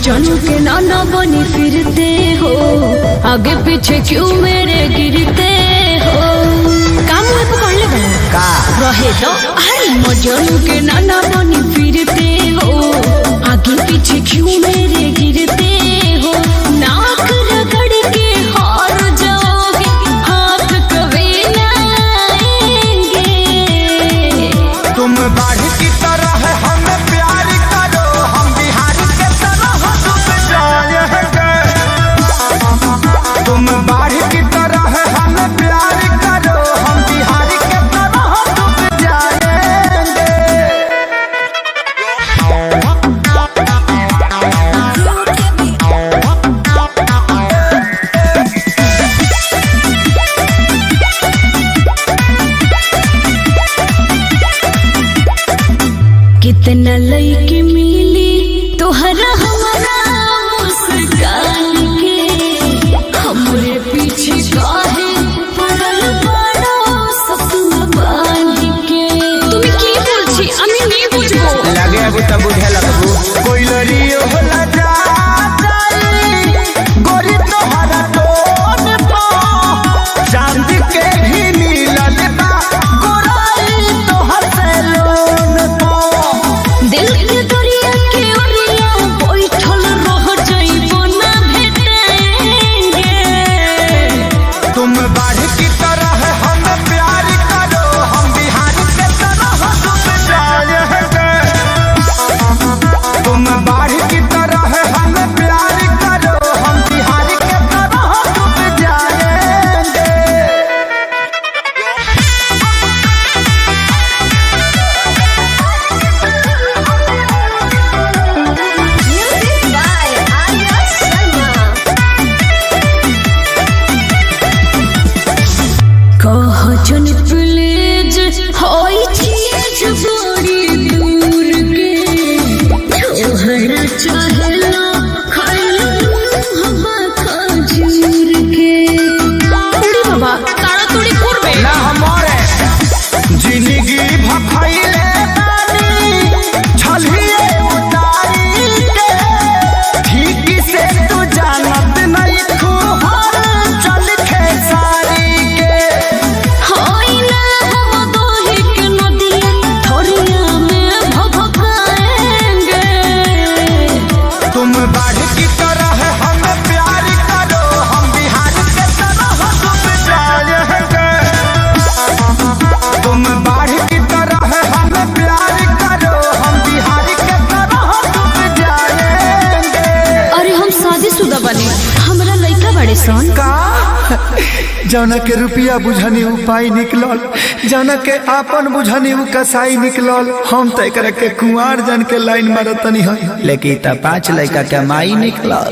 मजनू के नाना बनी फिरते हो, आगे पीछे क्यों मेरे गिरते हो। काम में पकड़ ले का रहे तो मजनू के नाना बनी फिरते हो, आगे पीछे क्यों मेरे गिरते हो। नाक रगड़ के हार जाओगे, हाथ कभी ना आएंगे। तुम बाढ़ की तरह हमें प्यार करो, हम बिहार के तरह डूब जाएंगे। तुम बाढ़ की तरह हमें प्यार करो, हम बिहार के तरह डूब जाएंगे। कितना लईकी मिली तोहरा हमारा मुस्कान के, हमरे पीछे काहे पड़ल बड़ो सपना बांध के। তুমি কি বলছি আমি नहीं বুঝবো लगे अब तब बुझे लगबू कोई लड़ियो होला जा गोरी तोहरा टोन पा चांद के भी मिलल बा गोराई तोहर से लोन पा। दिल के दरिया के ओरिया बैठल रह जाइबो ना भेटेंगे। तुम बाढ़ की तरह हमें प्यार करो, हम बिहार के तरह डूब जाएंगे। तुम बाढ़ की तरह हमें प्यार करो, हम बिहार के तरह डूब जाएंगे। कह जन प्लीज होई चीज बड़ी दूर के, तोहरा चाहला खाइला हवा खजूर के। उड़ी बाबा ताड़ाताड़ी करबे ना हमारे जिंदगी भखैले बानी छलिए उतारी के, ठीक से तू जानत नहीं खुहर चल खेसारी के। होई ना हम दोही के नदिया थोरिया में भभकाएंगे। तुम बाढ़ की तरह हमें प्यार करो, हम बिहार के तरह डूब जाएंगे। तुम बाढ़ की तरह हमें प्यार करो, हम बिहार के तरह डूब जाएंगे। अरे हम शादीशुदा बने, हमरा लइका बड़े सन का जौना के रुपया बुझनी उपाय निकलल, जौना के आपन बुझनी उ कसाई निकलल। हम तो एकरा के कुंवार जन के लाइन मारतनी है, लेकिन 5 लड़का के माई निकलल।